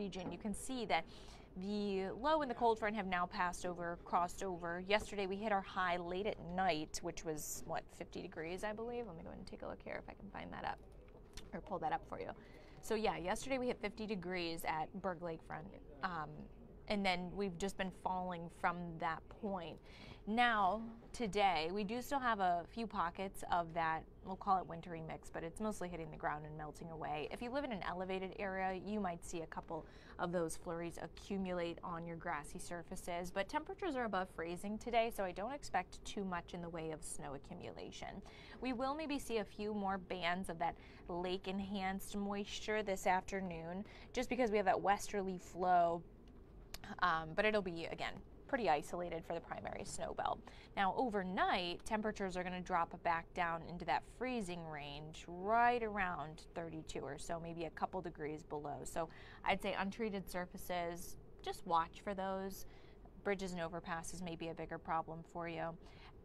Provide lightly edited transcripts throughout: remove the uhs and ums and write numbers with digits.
region, you can see that the low and the cold front have now crossed over. Yesterday we hit our high late at night, which was, what, 50 degrees, I believe? Let me go ahead and take a look here if I can find that up or pull that up for you. So yeah, yesterday we hit 50 degrees at Berg Lakefront. And then we've just been falling from that point. Now, today, we do still have a few pockets of that, we'll call it wintry mix, but it's mostly hitting the ground and melting away. If you live in an elevated area, you might see a couple of those flurries accumulate on your grassy surfaces, but temperatures are above freezing today, so I don't expect too much in the way of snow accumulation. We will maybe see a few more bands of that lake-enhanced moisture this afternoon, just because we have that westerly flow. But it'll be, again, pretty isolated for the primary snow belt. Now, overnight, temperatures are going to drop back down into that freezing range right around 32 or so, maybe a couple degrees below. So I'd say untreated surfaces, just watch for those. Bridges and overpasses may be a bigger problem for you.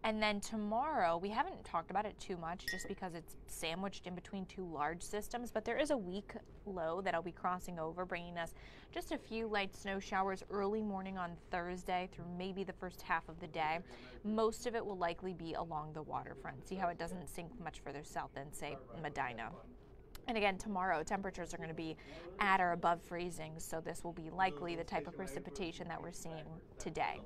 And then tomorrow, we haven't talked about it too much just because it's sandwiched in between two large systems, but there is a weak low that'll be crossing over, bringing us just a few light snow showers early morning on Thursday through maybe the first half of the day. Most of it will likely be along the waterfront. See how it doesn't sink much further south than, say, Medina. And again, tomorrow, temperatures are going to be at or above freezing, so this will be likely the type of precipitation that we're seeing today.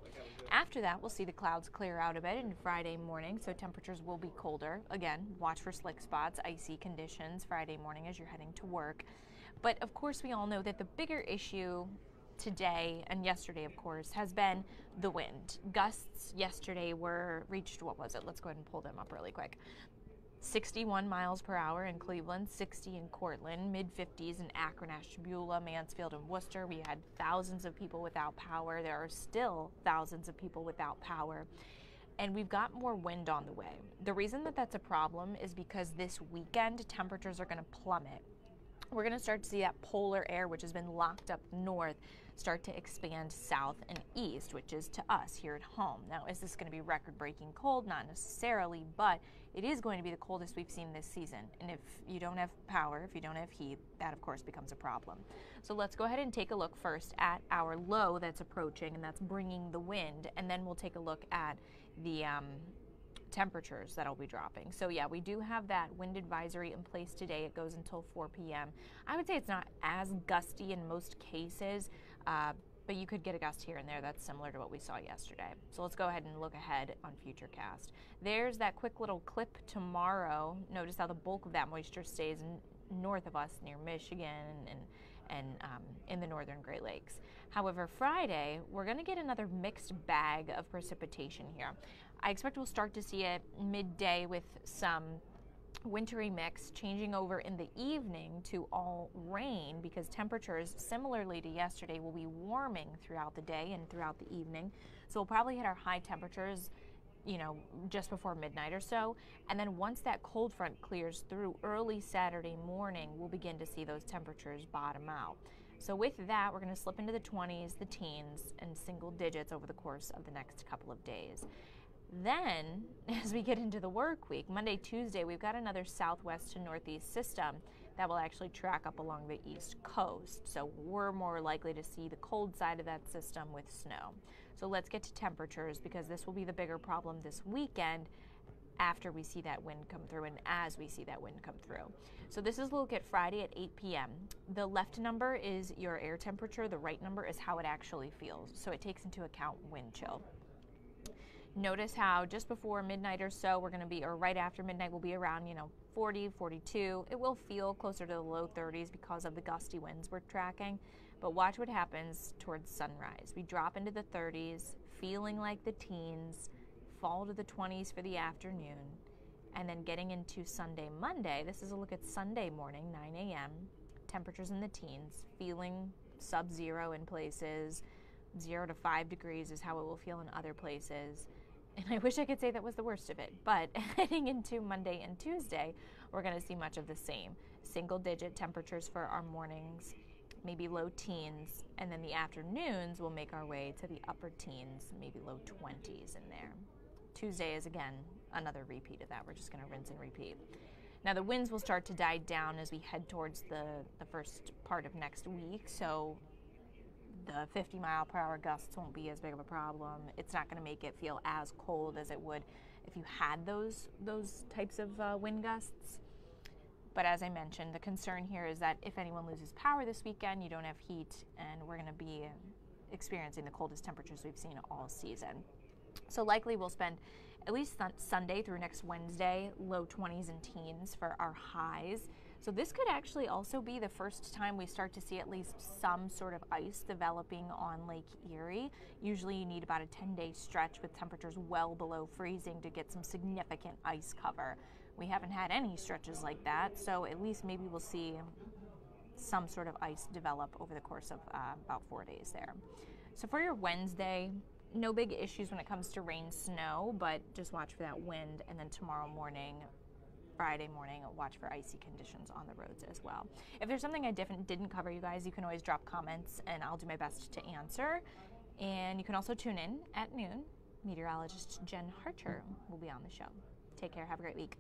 After that, we'll see the clouds clear out a bit in Friday morning, so temperatures will be colder. Again, watch for slick spots, icy conditions Friday morning as you're heading to work. But of course, we all know that the bigger issue today and yesterday, of course, has been the wind. Gusts yesterday reached, what was it? Let's go ahead and pull them up really quick. 61 miles per hour in Cleveland, 60 in Cortland, mid-50s in Akron, Ashtabula, Mansfield, and Worcester. We had thousands of people without power. There are still thousands of people without power. And we've got more wind on the way. The reason that that's a problem is because this weekend, temperatures are going to plummet. We're going to start to see that polar air, which has been locked up north, start to expand south and east, which is to us here at home. Now, is this going to be record-breaking cold? Not necessarily, but it is going to be the coldest we've seen this season. And if you don't have power, if you don't have heat, that of course becomes a problem. So let's go ahead and take a look first at our low that's approaching, and that's bringing the wind, and then we'll take a look at the temperatures that'll be dropping. So yeah, we do have that wind advisory in place today. It goes until 4 p.m. I would say it's not as gusty in most cases, but you could get a gust here and there that's similar to what we saw yesterday. So let's go ahead and look ahead on Futurecast. There's that quick little clip tomorrow. Notice how the bulk of that moisture stays north of us near Michigan and in the northern Great Lakes. However, Friday, we're going to get another mixed bag of precipitation here. I expect we'll start to see it midday with some wintry mix changing over in the evening to all rain, because temperatures, similarly to yesterday, will be warming throughout the day and throughout the evening. So we'll probably hit our high temperatures, you know, just before midnight or so. And then once that cold front clears through early Saturday morning, we'll begin to see those temperatures bottom out. So with that, we're going to slip into the 20s, the teens, and single digits over the course of the next couple of days. Then, as we get into the work week, Monday, Tuesday, we've got another southwest to northeast system that will actually track up along the east coast. So we're more likely to see the cold side of that system with snow. So let's get to temperatures, because this will be the bigger problem this weekend after we see that wind come through and as we see that wind come through. So this is a look at Friday at 8 p.m. The left number is your air temperature. The right number is how it actually feels. So it takes into account wind chill. Notice how just before midnight or so, we're going to be, or right after midnight, we'll be around, 40, 42. It will feel closer to the low 30s because of the gusty winds we're tracking. But watch what happens towards sunrise. We drop into the 30s, feeling like the teens, fall to the 20s for the afternoon, and then getting into Sunday, Monday. This is a look at Sunday morning, 9 a.m. Temperatures in the teens, feeling sub-zero in places. 0 to 5 degrees is how it will feel in other places. And I wish I could say that was the worst of it, but heading into Monday and Tuesday, we're going to see much of the same. Single-digit temperatures for our mornings, maybe low teens, and then the afternoons will make our way to the upper teens, maybe low 20s in there. Tuesday is, again, another repeat of that. We're just going to rinse and repeat. Now, the winds will start to die down as we head towards the first part of next week, so the 50-mile-per-hour gusts won't be as big of a problem. It's not going to make it feel as cold as it would if you had those types of wind gusts. But as I mentioned, the concern here is that if anyone loses power this weekend, you don't have heat, and we're going to be experiencing the coldest temperatures we've seen all season. So likely we'll spend at least Sunday through next Wednesday, low 20s and teens for our highs. So this could actually also be the first time we start to see at least some sort of ice developing on Lake Erie. Usually you need about a 10-day stretch with temperatures well below freezing to get some significant ice cover. We haven't had any stretches like that, so at least maybe we'll see some sort of ice develop over the course of about 4 days there. So for your Wednesday, no big issues when it comes to rain, snow, but just watch for that wind. And then tomorrow morning, Friday morning, watch for icy conditions on the roads as well. If there's something I didn't cover, you guys, you can always drop comments and I'll do my best to answer. And you can also tune in at noon. Meteorologist Jen Harter will be on the show. Take care. Have a great week.